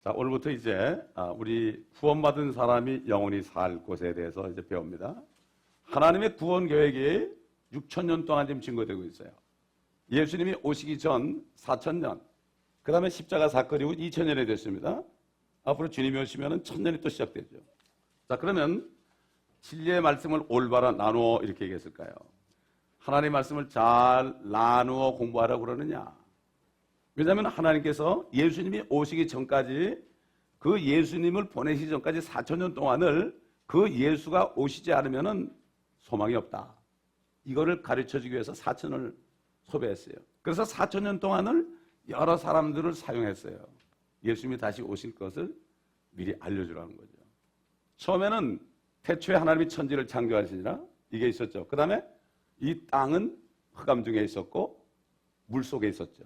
자, 오늘부터 이제 우리 구원받은 사람이 영원히 살 곳에 대해서 이제 배웁니다. 하나님의 구원 계획이 6,000년 동안 지금 증거되고 있어요. 예수님이 오시기 전 4,000년, 그 다음에 십자가 사건이 후 2,000년이 됐습니다. 앞으로 주님이 오시면 1,000년이 또 시작되죠. 자, 그러면 진리의 말씀을 올바로 나누어 이렇게 얘기했을까요? 하나님의 말씀을 잘 나누어 공부하라고 그러느냐? 왜냐하면 하나님께서 예수님이 오시기 전까지 그 예수님을 보내시기 전까지 4,000년 동안을 그 예수가 오시지 않으면 소망이 없다. 이거를 가르쳐주기 위해서 4,000년을 소비했어요. 그래서 4,000년 동안을 여러 사람들을 사용했어요. 예수님이 다시 오실 것을 미리 알려주라는 거죠. 처음에는 태초에 하나님이 천지를 창조하시니라 이게 있었죠. 그 다음에 이 땅은 흑암 중에 있었고 물 속에 있었죠.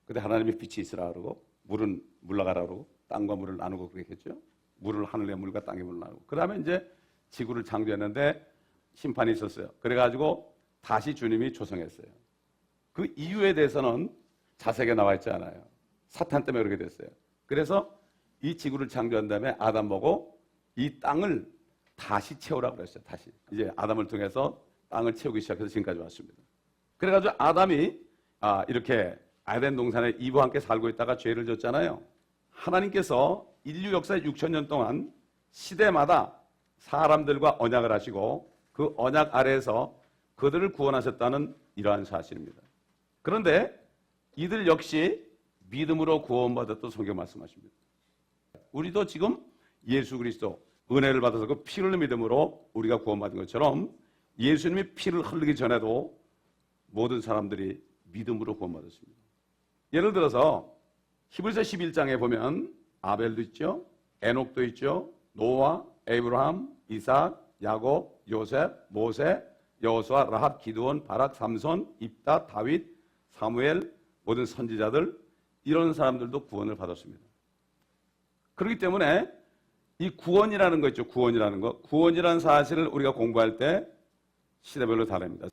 근데 하나님이 빛이 있으라 그러고 물은 물러가라 그러고 땅과 물을 나누고 그렇게 했죠. 물을 하늘의 물과 땅의 물을 나누고. 그 다음에 이제 지구를 창조했는데 심판이 있었어요. 그래가지고 다시 주님이 조성했어요. 그 이유에 대해서는 자세하게 나와 있지 않아요. 사탄 때문에 그렇게 됐어요. 그래서 이 지구를 창조한 다음에 아담 보고 이 땅을 다시 채우라고 그랬어요. 다시. 이제 아담을 통해서 땅을 채우기 시작해서 지금까지 왔습니다. 그래가지고 아담이 이렇게 에덴 동산에 이브와 함께 살고 있다가 죄를 졌잖아요. 하나님께서 인류 역사의 6,000년 동안 시대마다 사람들과 언약을 하시고 그 언약 아래에서 그들을 구원하셨다는 이러한 사실입니다. 그런데 이들 역시 믿음으로 구원받았던 성경 말씀하십니다. 우리도 지금 예수 그리스도 은혜를 받아서 그 피를 믿음으로 우리가 구원받은 것처럼 예수님이 피를 흘리기 전에도 모든 사람들이 믿음으로 구원받았습니다. 예를 들어서 히브리서 11장에 보면 아벨도 있죠. 에녹도 있죠. 노아, 에이브라함, 이삭, 야곱, 요셉, 모세, 여호수아, 라합, 기드온, 바락, 삼손, 입다, 다윗, 사무엘, 모든 선지자들 이런 사람들도 구원을 받았습니다. 그렇기 때문에 이 구원이라는 거 있죠. 구원이라는 거. 구원이라는 사실을 우리가 공부할 때 시대별로 다릅니다.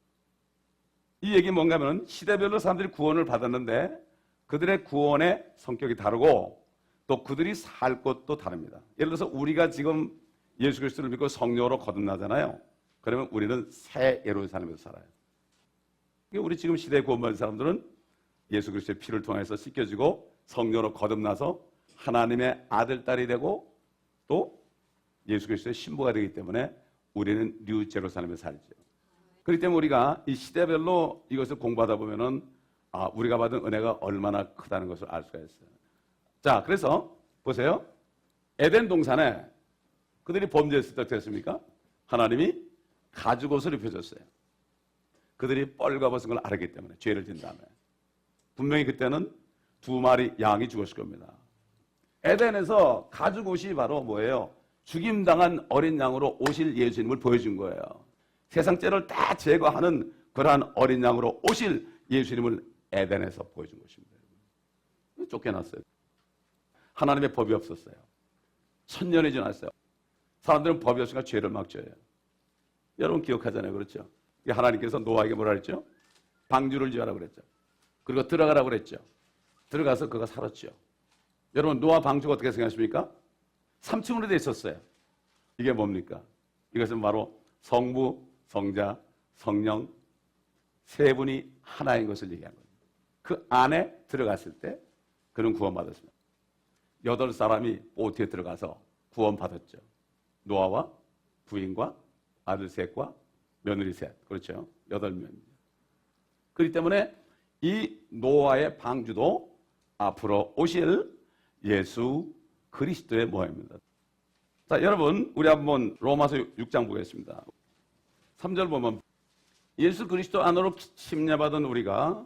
이 얘기 뭔가 하면 시대별로 사람들이 구원을 받았는데 그들의 구원의 성격이 다르고 또 그들이 살 것도 다릅니다. 예를 들어서 우리가 지금 예수 그리스도를 믿고 성령으로 거듭나잖아요. 그러면 우리는 새 예루살렘에서 살아요. 우리 지금 시대에 구원받은 사람들은 예수 그리스도의 피를 통해서 씻겨지고 성령으로 거듭나서 하나님의 아들, 딸이 되고 또 예수 그리스도의 신부가 되기 때문에 우리는 뉴 제루살렘에 살죠. 그렇기 때문에 우리가 이 시대별로 이것을 공부하다 보면은 우리가 받은 은혜가 얼마나 크다는 것을 알 수가 있어요. 자, 그래서 보세요. 에덴 동산에 그들이 범죄했을 때 어떻게 했습니까? 하나님이 가죽옷을 입혀줬어요. 그들이 뻘가벗은 걸 알았기 때문에 죄를 진 다음에 분명히 그때는 2마리 양이 죽었을 겁니다. 에덴에서 가죽옷이 바로 뭐예요? 죽임당한 어린 양으로 오실 예수님을 보여준 거예요. 세상 죄를 다 제거하는 그러한 어린 양으로 오실 예수님을 에덴에서 보여준 것입니다. 쫓겨났어요. 하나님의 법이 없었어요. 1,000년이 지났어요. 사람들은 법이 없으니까 죄를 막 져요. 여러분 기억하잖아요. 그렇죠? 하나님께서 노아에게 뭐라 그랬죠? 방주를 지으라고 그랬죠. 그리고 들어가라고 그랬죠. 들어가서 그가 살았죠. 여러분 노아 방주가 어떻게 생각하십니까? 3층으로 되어 있었어요. 이게 뭡니까? 이것은 바로 성부, 성자, 성령 세 분이 하나인 것을 얘기한 거예요. 그 안에 들어갔을 때 그는 구원받았습니다. 8사람이 보트에 들어가서 구원받았죠. 노아와 부인과 아들 셋과 며느리 셋. 그렇죠. 8명입니다. 그렇기 때문에 이 노아의 방주도 앞으로 오실 예수 그리스도의 모양입니다. 자, 여러분 우리 한번 로마서 6장 보겠습니다. 3절 보면 예수 그리스도 안으로 침례받은 우리가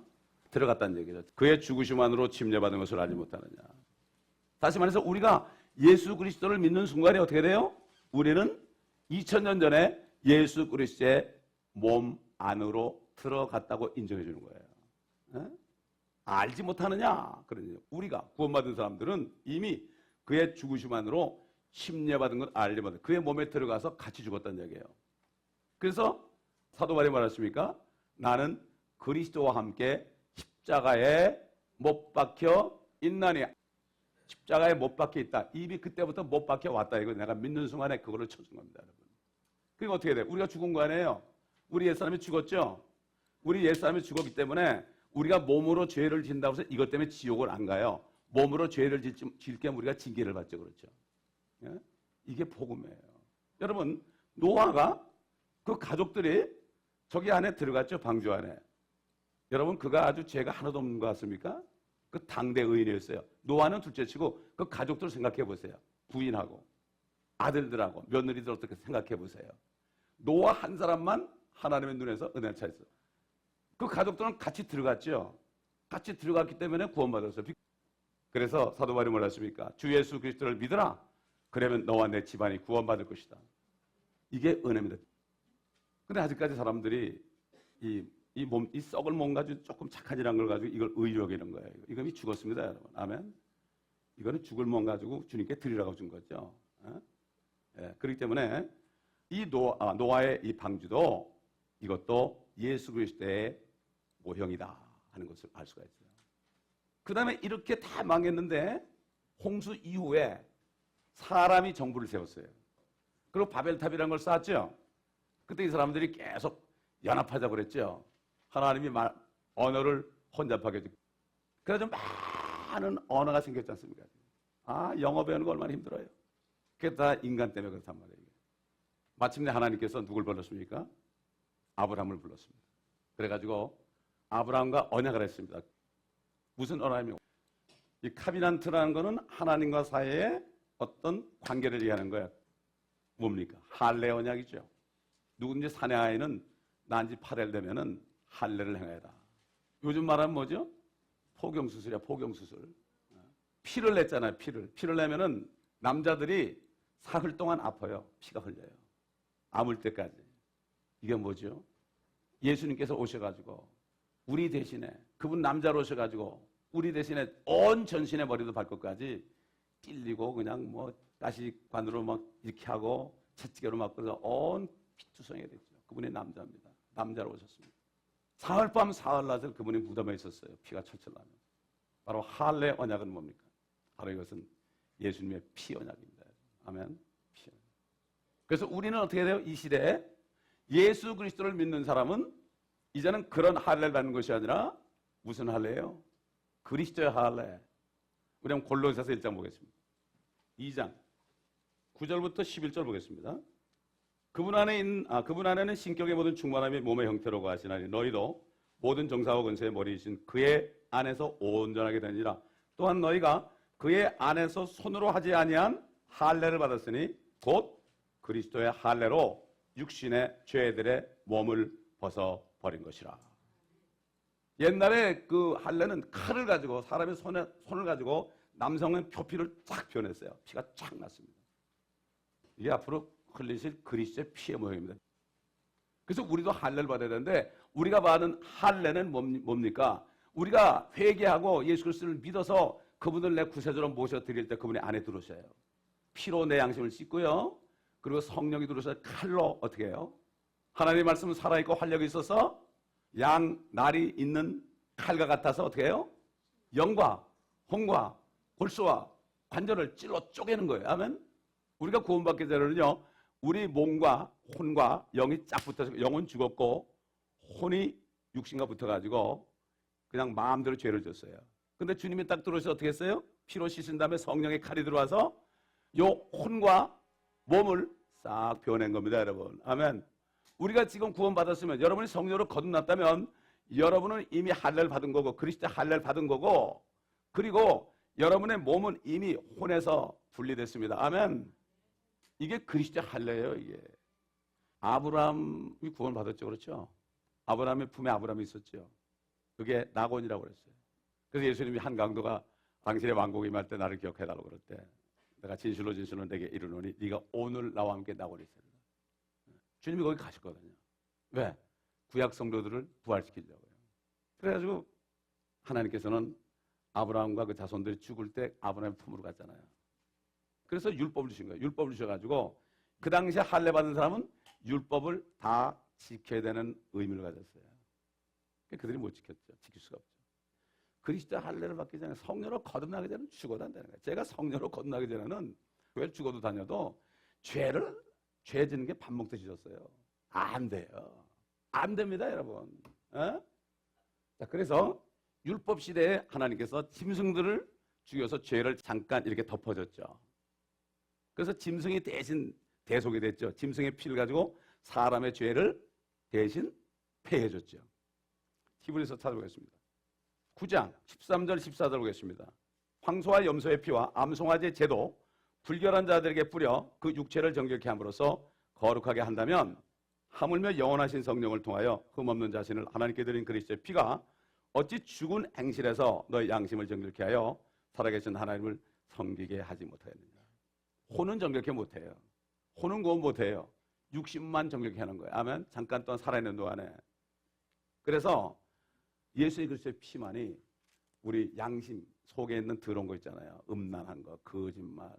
들어갔다는 얘기죠. 그의 죽으심 안으로 침례받은 것을 알지 못하느냐. 다시 말해서 우리가 예수 그리스도를 믿는 순간에 어떻게 돼요? 우리는 2000년 전에 예수 그리스도의 몸 안으로 들어갔다고 인정해 주는 거예요. 알지 못하느냐? 그러냐. 우리가 구원받은 사람들은 이미 그의 죽으심 안으로 침례받은 걸 알지 못하는 그의 몸에 들어가서 같이 죽었다는 얘기예요. 그래서 사도 바울이 말했습니까? 나는 그리스도와 함께 십자가에 못 박혀 있나니 십자가에 못 박혀 있다. 입이 그때부터 못 박혀 왔다. 이거 내가 믿는 순간에 그거를 쳐준 겁니다, 여러분. 그게 어떻게 돼? 우리가 죽은 거 아니에요? 우리 옛사람이 죽었죠? 우리 옛사람이 죽었기 때문에 우리가 몸으로 죄를 진다고 해서 이것 때문에 지옥을 안 가요. 몸으로 죄를 질 겸 우리가 징계를 받죠. 그렇죠? 예? 이게 복음이에요. 여러분, 노아가 그 가족들이 저기 안에 들어갔죠. 방주 안에. 여러분, 그가 아주 죄가 하나도 없는 것 같습니까? 그 당대 의인이었어요. 노아는 둘째치고 그 가족들 생각해 보세요. 부인하고 아들들하고 며느리들 어떻게 생각해 보세요. 노아 한 사람만 하나님의 눈에서 은혜를 찾았어요. 그 가족들은 같이 들어갔죠. 같이 들어갔기 때문에 구원받았어요. 그래서 사도 바울이 뭐라 했습니까? 주 예수 그리스도를 믿으라. 그러면 너와 내 집안이 구원받을 것이다. 이게 은혜입니다. 근데 아직까지 사람들이 이 썩을 몸 가지고 조금 착한 일한 걸 가지고 이걸 의로 여기는 거예요. 이거 이미 죽었습니다, 여러분. 아멘. 이거는 죽을 몸 가지고 주님께 드리라고 준 거죠. 예, 그렇기 때문에 이 노아의 이 방주도 이것도 예수 그리스도의 모형이다 하는 것을 알 수가 있어요. 그 다음에 이렇게 다 망했는데 홍수 이후에 사람이 정부를 세웠어요. 그리고 바벨탑이라는 걸 쌓았죠. 그때 이 사람들이 계속 연합하자고 그랬죠. 하나님이 언어를 혼잡하게 해주고. 그래서 많은 언어가 생겼지 않습니까? 영어 배우는 거 얼마나 힘들어요. 그게 다 인간 때문에 그렇단 말이에요. 마침내 하나님께서 누굴 불렀습니까? 아브라함을 불렀습니다. 그래가지고 아브라함과 언약을 했습니다. 무슨 언약이요? 이 카비난트라는 거는 하나님과 사이에 어떤 관계를 얘기하는 거예요. 뭡니까? 할례 언약이죠. 누군지 사내 아이는 난지 8일 되면은 할례를 행해라. 요즘 말하면 뭐죠? 포경수술이야, 포경수술. 피를 냈잖아요, 피를. 피를 내면은 남자들이 사흘 동안 아파요. 피가 흘려요. 아물 때까지. 이게 뭐죠? 예수님께서 오셔가지고 우리 대신에, 그분 남자로 오셔가지고 우리 대신에 온 전신의 머리도 발끝까지 찔리고 그냥 뭐 가시관으로 막 이렇게 하고 채찍으로 맞고서 온 피투성이가 됐죠. 그분이 남자입니다. 남자로 오셨습니다. 사흘 밤 사흘 낮을 그분이 무덤에 있었어요. 피가 철철 나면. 바로 할례 언약은 뭡니까? 바로 이것은 예수님의 피 언약입니다. 아멘. 피 언약. 그래서 우리는 어떻게 돼요? 이 시대에 예수 그리스도를 믿는 사람은 이제는 그런 할례를 받는 것이 아니라 무슨 할례예요? 그리스도의 할례. 우리 한번 골로새서 1장 보겠습니다. 2장 9절부터 11절 보겠습니다. 그분 안에는 신격의 모든 충만함이 몸의 형태로고 하시나니 너희도 모든 정사와 근세의 머리이신 그의 안에서 온전하게 되니라. 또한 너희가 그의 안에서 손으로 하지 아니한 할례를 받았으니 곧 그리스도의 할례로 육신의 죄들의 몸을 벗어 버린 것이라. 옛날에 그 할례는 칼을 가지고 사람의 손을 가지고 남성은 표피를 쫙 표냈어요. 피가 쫙 났습니다. 이게 앞으로 흘리실 그리스도의 피의 모형입니다. 그래서 우리도 할례를 받아야 되는데 우리가 받은 할례는 뭡니까? 우리가 회개하고 예수 그리스도를 믿어서 그분을 내 구세주로 모셔드릴 때 그분의 안에 들어오셔요. 피로 내 양심을 씻고요. 그리고 성령이 들어오셔서 칼로 어떻게 해요? 하나님의 말씀은 살아있고 활력이 있어서 날이 있는 칼과 같아서 어떻게 해요? 영과 혼과 골수와 관절을 찔러 쪼개는 거예요. 아멘? 우리가 구원받기 전에는요, 우리 몸과 혼과 영이 쫙 붙어서 영은 죽었고 혼이 육신과 붙어가지고 그냥 마음대로 죄를 졌어요. 근데 주님이 딱 들어오셔서 어떻게 했어요? 피로 씻은 다음에 성령의 칼이 들어와서 요 혼과 몸을 싹 변한 겁니다, 여러분. 아멘. 우리가 지금 구원받았으면 여러분이 성령으로 거듭났다면 여러분은 이미 할례를 받은 거고 그리스도의 할례를 받은 거고 그리고 여러분의 몸은 이미 혼에서 분리됐습니다. 아멘. 이게 그리스도의 할례예요, 이게. 아브라함이 구원받았죠, 그렇죠? 아브라함의 품에 아브라함이 있었죠. 그게 나곤이라고 그랬어요. 그래서 예수님이 한 강도가 당신의 왕국에 임할 때 나를 기억해달라고 그럴 때 내가 진실로 내게 이르노니 네가 오늘 나와 함께 나곤이 있으리라. 주님이 거기 가셨거든요. 왜? 구약 성도들을 부활시키려고요. 그래가지고 하나님께서는 아브라함과 그 자손들이 죽을 때 아브라함의 품으로 갔잖아요. 그래서 율법을 주신 거예요. 율법을 주셔가지고 그 당시에 할례 받은 사람은 율법을 다 지켜야 되는 의무를 가졌어요. 그들이 못 지켰죠. 지킬 수가 없죠. 그리스도 할례를 받기 전에 성령으로 거듭나기 전에는 죽어도 안 되는 거예요. 제가 성령으로 거듭나기 전에는 왜 죽어도 다녀도 죄 짓는 게 밥 먹듯이 졌어요. 안 돼요. 안 됩니다, 여러분. 에? 자, 그래서 율법 시대에 하나님께서 짐승들을 죽여서 죄를 잠깐 이렇게 덮어줬죠. 그래서 짐승이 대신 대속이 됐죠. 짐승의 피를 가지고 사람의 죄를 대신 폐해줬죠. 히브리서 찾아보겠습니다. 9장 13절 14절 보겠습니다. 황소와 염소의 피와 암송아지의 제도 불결한 자들에게 뿌려 그 육체를 정결케 함으로써 거룩하게 한다면 하물며 영원하신 성령을 통하여 흠없는 자신을 하나님께 드린 그리스도의 피가 어찌 죽은 행실에서 너의 양심을 정결케 하여 살아계신 하나님을 섬기게 하지 못하겠느냐. 혼은 정결케 못해요. 혼은 구원 못해요. 육신만 정결케 하는 거예요. 아멘. 잠깐 동안 살아있는 동안에. 그래서 예수의 그리스도의 피만이 우리 양심 속에 있는 더러운 거 있잖아요. 음란한 거, 거짓말,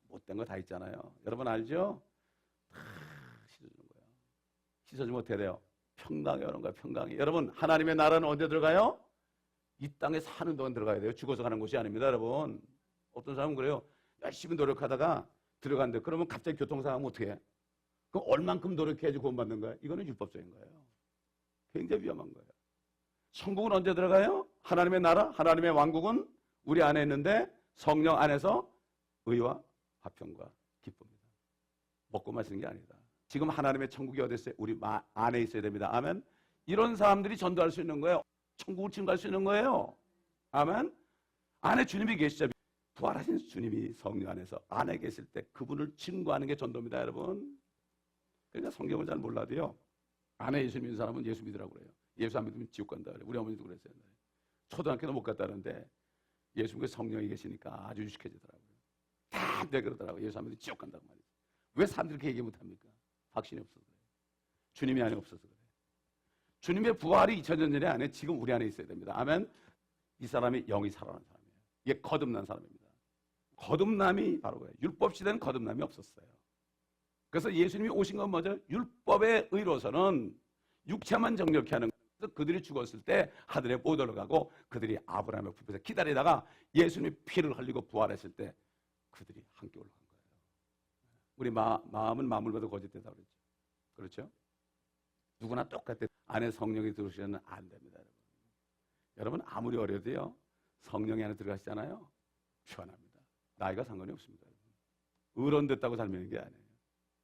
못된 거 다 있잖아요. 여러분 알죠? 다 씻어주는 거예요. 씻어주면 어떻게 돼요? 평강이 오는 거예요. 평강이. 여러분 하나님의 나라는 언제 들어가요? 이 땅에 사는 동안 들어가야 돼요. 죽어서 가는 곳이 아닙니다. 여러분. 어떤 사람은 그래요. 열심히 노력하다가 들어간대. 그러면 갑자기 교통사고하면 어떻게 해? 그럼 얼만큼 노력해야지 구원받는 거야? 이거는 율법적인 거예요. 굉장히 위험한 거예요. 천국은 언제 들어가요? 하나님의 나라, 하나님의 왕국은 우리 안에 있는데 성령 안에서 의와 화평과 기쁨입니다. 먹고 마시는 게 아니다. 지금 하나님의 천국이 어디 있어요? 우리 안에 있어야 됩니다. 아멘. 이런 사람들이 전도할 수 있는 거예요. 천국을 증거할 수 있는 거예요. 아멘. 안에 주님이 계시죠. 부활하신 주님이 성령 안에서 안에 계실 때 그분을 증거하는 게 전도입니다, 여러분. 그러니까 성경을 잘 몰라도요. 안에 예수 믿는 사람은 예수 믿으라고 그래요. 예수 안 믿으면 지옥 간다 그래요. 우리 어머니도 그랬어요. 초등학교도 못 갔다는데 예수 믿고 성령이 계시니까 아주 유식해지더라고요. 다들 그러더라고요. 예수 안 믿으면 지옥 간다고 말이죠. 왜 사람들이 그렇게 얘기 못합니까? 확신이 없어서 그래요. 주님이 안에 없어서 그래요. 주님의 부활이 2000년 전에 안에 지금 우리 안에 있어야 됩니다. 아멘. 이 사람이 영이 살아난 사람이에요. 이게 거듭난 사람입니다. 거듭남이 바로 그래요. 율법 시대는 거듭남이 없었어요. 그래서 예수님이 오신 건 뭐죠? 율법의 의로서는 육체만 정결케 하는 거예요. 그들이 죽었을 때 하늘에 못 올라가고 그들이 아브라함의 품에서 기다리다가 예수님이 피를 흘리고 부활했을 때 그들이 함께 올라간 거예요. 우리 마음은 마음을보다 거짓되다 그랬죠. 그렇죠? 누구나 똑같아요. 안에 성령이 들어오시면 안 됩니다. 여러분 아무리 어려도요. 성령이 안에 들어가시잖아요. 편합니다. 나이가 상관이 없습니다. 의론됐다고 살면 게 아니에요.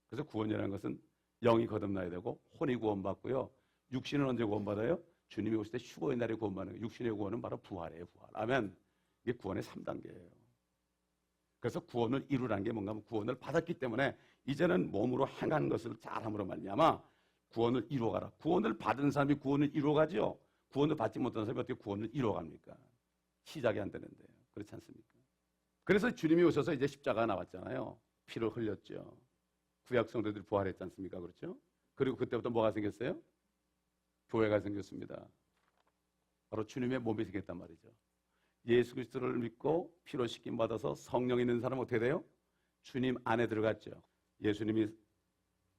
그래서 구원이라는 것은 영이 거듭나야 되고 혼이 구원받고요. 육신은 언제 구원받아요? 주님이 오실 때 휴거의 날에 구원받는 거예요. 육신의 구원은 바로 부활이에요. 부활. 아멘. 이게 구원의 3단계예요. 그래서 구원을 이루라는 게 뭔가 하면 구원을 받았기 때문에 이제는 몸으로 행한 것을 잘함으로 말미암아 구원을 이루어가라. 구원을 받은 사람이 구원을 이루어가죠. 구원을 받지 못한 사람이 어떻게 구원을 이루어갑니까? 시작이 안 되는데요. 그렇지 않습니까? 그래서 주님이 오셔서 이제 십자가가 나왔잖아요. 피를 흘렸죠. 구약 성도들이 부활했지 않습니까? 그렇죠? 그리고 그때부터 뭐가 생겼어요? 교회가 생겼습니다. 바로 주님의 몸이 생겼단 말이죠. 예수 그리스도를 믿고 피로 씻김 받아서 성령 있는 사람은 어떻게 돼요? 주님 안에 들어갔죠. 예수님이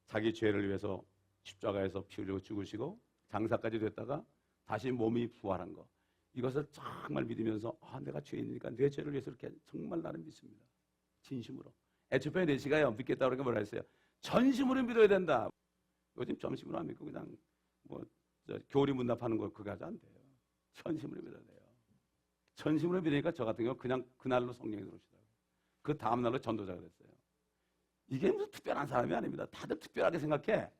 자기 죄를 위해서 십자가에서 피 흘리고 죽으시고 장사까지 됐다가 다시 몸이 부활한 거. 이것을 정말 믿으면서 내가 죄인이니까 내 죄를 위해서 이렇게 정말 나는 믿습니다. 진심으로. 에티오피아 내시가요. 믿겠다고 그러니까 뭐라 했어요? 전심으로 믿어야 된다. 요즘 점심으로 안 믿고 그냥 교리 문답하는 거 그거 하지 안 돼요. 전심으로 믿어야 돼요. 전심으로 믿으니까 저 같은 경우 그냥 그날로 성령이 들어오시더라고요. 그 다음 날로 전도자가 됐어요. 이게 무슨 특별한 사람이 아닙니다. 다들 특별하게 생각해.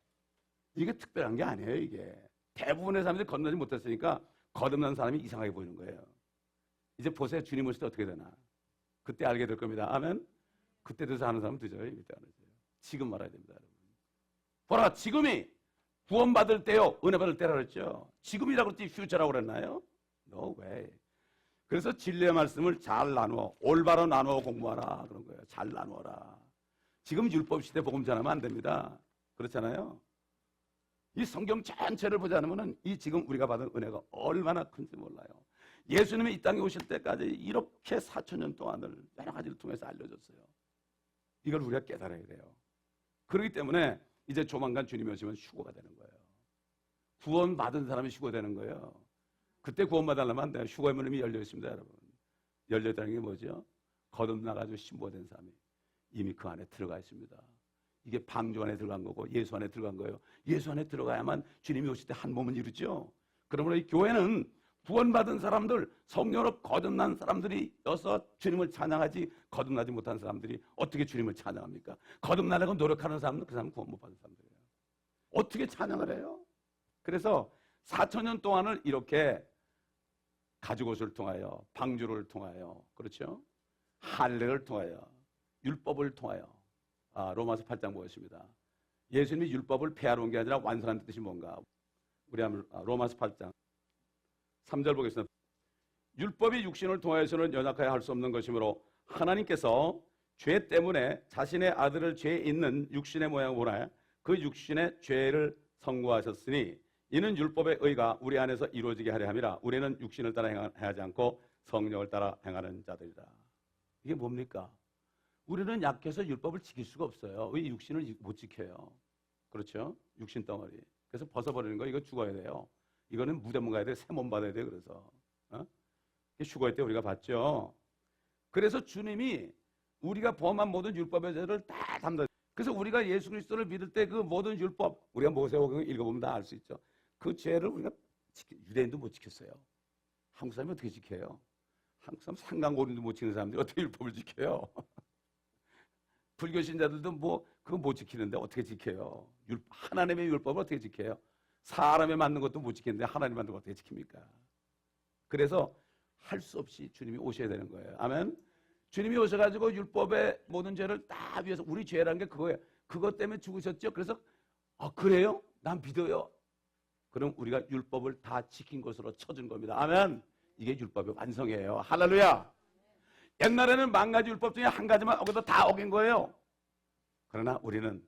이게 특별한 게 아니에요. 이게 대부분의 사람들이 건너지 못했으니까 거듭난 사람이 이상하게 보이는 거예요. 이제 보세요. 주님 오실 때 어떻게 되나. 그때 알게 될 겁니다. 아멘. 그때 돼서 하는 사람은 늦어요. 이때 안 늦어요. 지금 말아야 됩니다. 여러분. 보라 지금이 구원받을 때요. 은혜 받을 때라 그랬죠. 지금이라고 그랬지 퓨처라고 그랬나요? No way. 그래서 진리의 말씀을 잘 나누어 올바로 나누어 공부하라 그런 거예요. 잘 나누어라. 지금 율법 시대 복음 전하면 안 됩니다. 그렇잖아요. 이 성경 전체를 보지 않으면 이 지금 우리가 받은 은혜가 얼마나 큰지 몰라요. 예수님이 이 땅에 오실 때까지 이렇게 4000년 동안을 여러 가지를 통해서 알려줬어요. 이걸 우리가 깨달아야 돼요. 그렇기 때문에 이제 조만간 주님이 오시면 휴거가 되는 거예요. 구원받은 사람이 휴거되는 거예요. 그때 구원받으려면 안 돼요. 휴거의 문이 열려 있습니다, 여러분. 열려 있다는 게 뭐죠? 거듭나가지고 신부된 사람이 이미 그 안에 들어가 있습니다. 이게 방주 안에 들어간 거고 예수 안에 들어간 거예요. 예수 안에 들어가야만 주님이 오실 때 한 몸은 이루죠. 그러므로 이 교회는 구원받은 사람들, 성령으로 거듭난 사람들이어서 주님을 찬양하지, 거듭나지 못한 사람들이 어떻게 주님을 찬양합니까? 거듭나려고 노력하는 사람은 그 사람은 구원 못 받은 사람들이에요. 어떻게 찬양을 해요? 그래서 4,000년 동안을 이렇게 가죽옷을 통하여, 방주를 통하여, 그렇죠? 할례를 통하여, 율법을 통하여, 로마서 8장 보겠습니다. 예수님이 율법을 폐하러 온 게 아니라 완성하는 뜻이 뭔가? 우리 한번 로마서 8장 3절 보겠습니다. 율법이 육신을 통하여서는 연약하여 할 수 없는 것이므로 하나님께서 죄 때문에 자신의 아들을 죄 있는 육신의 모양을 보나 그 육신의 죄를 선고하셨으니 이는 율법의 의가 우리 안에서 이루어지게 하려 함이라. 우리는 육신을 따라 행하지 않고 성령을 따라 행하는 자들이다. 이게 뭡니까? 우리는 약해서 율법을 지킬 수가 없어요. 왜 육신을 못 지켜요? 그렇죠? 육신 덩어리. 그래서 벗어버리는 거 이거 죽어야 돼요. 이거는 무덤 가야 돼. 새 몸 받아야 돼. 그래서 휴거할 때 우리가 봤죠. 그래서 주님이 우리가 범한 모든 율법의 죄를 다 담당. 그래서 우리가 예수 그리스도를 믿을 때 그 모든 율법 우리가 모세오경 읽어보면 다 알 수 있죠. 그 죄를 우리가 유대인도 못 지켰어요. 한국 사람이 어떻게 지켜요? 한국 사람 상강고린도 못 지키는 사람들이 어떻게 율법을 지켜요? 불교 신자들도 뭐 그거 못 지키는데 어떻게 지켜요? 하나님의 율법을 어떻게 지켜요? 사람이 만든 것도 못 지키는데 하나님 만든 거 어떻게 지킵니까? 그래서 할 수 없이 주님이 오셔야 되는 거예요. 아멘. 주님이 오셔가지고 율법의 모든 죄를 다 위해서 우리 죄라는 게 그거예요. 그것 때문에 죽으셨죠. 그래서 그래요? 난 믿어요. 그럼 우리가 율법을 다 지킨 것으로 쳐준 겁니다. 아멘. 이게 율법의 완성이에요. 할렐루야. 옛날에는 10,000가지 율법 중에 한 가지만 어겨도 다 어긴 거예요. 그러나 우리는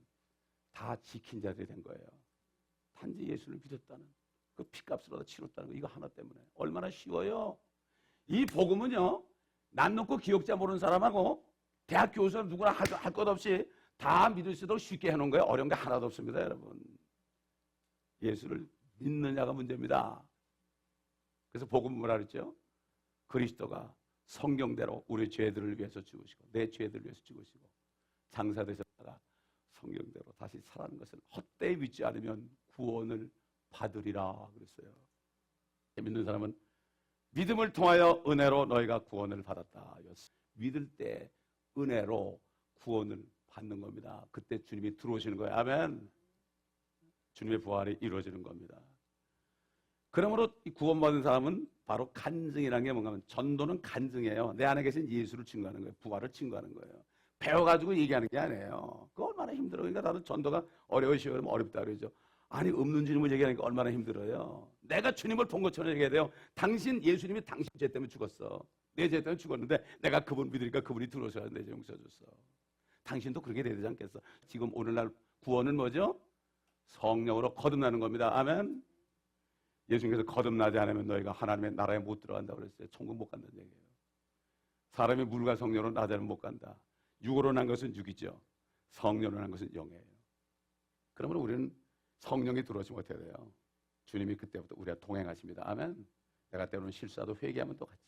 다 지킨 자들이 된 거예요. 단지 예수를 믿었다는 그 피값으로 치렀다는 거 이거 하나 때문에 얼마나 쉬워요. 이 복음은요. 난 놓고 기억자 모르는 사람하고 대학 교수 누구나 할 것 없이 다 믿을 수 있도록 쉽게 해놓은 거예요. 어려운 게 하나도 없습니다. 여러분. 예수를 믿느냐가 문제입니다. 그래서 복음은 뭐라 그랬죠? 그리스도가 성경대로 우리 죄들을 위해서 죽으시고 내 죄들을 위해서 죽으시고 장사되셨다가 성경대로 다시 살아난 것을 헛되이 믿지 않으면 구원을 받으리라 그랬어요. 믿는 사람은 믿음을 통하여 은혜로 너희가 구원을 받았다. 믿을 때 은혜로 구원을 받는 겁니다. 그때 주님이 들어오시는 거예요. 아멘. 주님의 부활이 이루어지는 겁니다. 그러므로 이 구원받은 사람은 바로 간증이라는 게 뭔가 하면 전도는 간증이에요. 내 안에 계신 예수를 증거하는 거예요. 부활을 증거하는 거예요. 배워가지고 얘기하는 게 아니에요. 그거 얼마나 힘들어요. 그러니까 나도 전도가 어려우시고 그러면 어렵다 그러죠. 아니 없는 주님을 얘기하니까 얼마나 힘들어요. 내가 주님을 본 것처럼 얘기해야 돼요. 당신 예수님이 당신 죄 때문에 죽었어. 내 죄 때문에 죽었는데 내가 그분 믿으니까 그분이 들어오셔서 내 죄 용서해줬어. 당신도 그렇게 돼야 되지 않겠어? 지금 오늘날 구원은 뭐죠? 성령으로 거듭나는 겁니다. 아멘. 예수님께서 거듭나지 않으면 너희가 하나님의 나라에 못 들어간다고 그랬어요. 천국 못 간다는 얘기예요. 사람이 물과 성령으로 나자는 못 간다. 육으로 난 것은 육이죠. 성령으로 난 것은 영이에요. 그러면 우리는 성령이 들어오지 못해야 돼요. 주님이 그때부터 우리와 동행하십니다. 아멘. 내가 때로는 실수하도 회개하면 또 같이.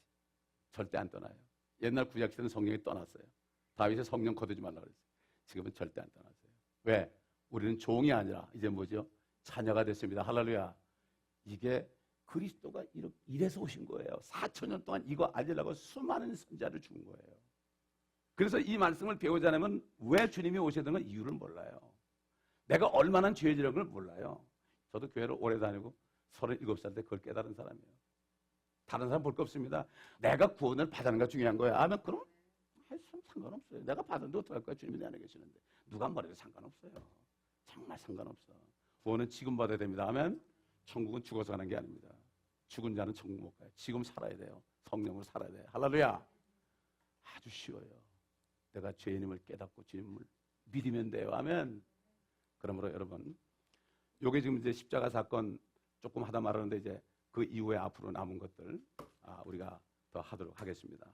절대 안 떠나요. 옛날 구약시대는 성령이 떠났어요. 다윗이 성령 거두지 말라고 그랬어요. 지금은 절대 안 떠났어요. 왜? 우리는 종이 아니라 이제 뭐죠? 자녀가 됐습니다. 할렐루야. 이게 그리스도가 이래서 오신 거예요. 4,000년 동안 이거 알리려고 수많은 선자를 죽은 거예요. 그래서 이 말씀을 배우지 않으면 왜 주님이 오셔야 되는 이유를 몰라요. 내가 얼마나 죄지는 걸 몰라요. 저도 교회를 오래 다니고 37살 때 그걸 깨달은 사람이에요. 다른 사람 볼 거 없습니다. 내가 구원을 받는 게 중요한 거예요. 아멘. 그럼 상관없어요. 내가 받은데 어떡할 거야. 주님이 내 안에 계시는데. 누가 말해도 상관없어요. 정말 상관없어. 구원은 지금 받아야 됩니다. 아멘. 천국은 죽어서 가는 게 아닙니다. 죽은 자는 천국 못 가요. 지금 살아야 돼요. 성령으로 살아야 돼요. 할렐루야. 아주 쉬워요. 내가 죄인임을 깨닫고 주님을 믿으면 돼요. 아멘. 그러므로 여러분, 요게 지금 이제 십자가 사건 조금 하다 말았는데 이제 그 이후에 앞으로 남은 것들 우리가 더 하도록 하겠습니다.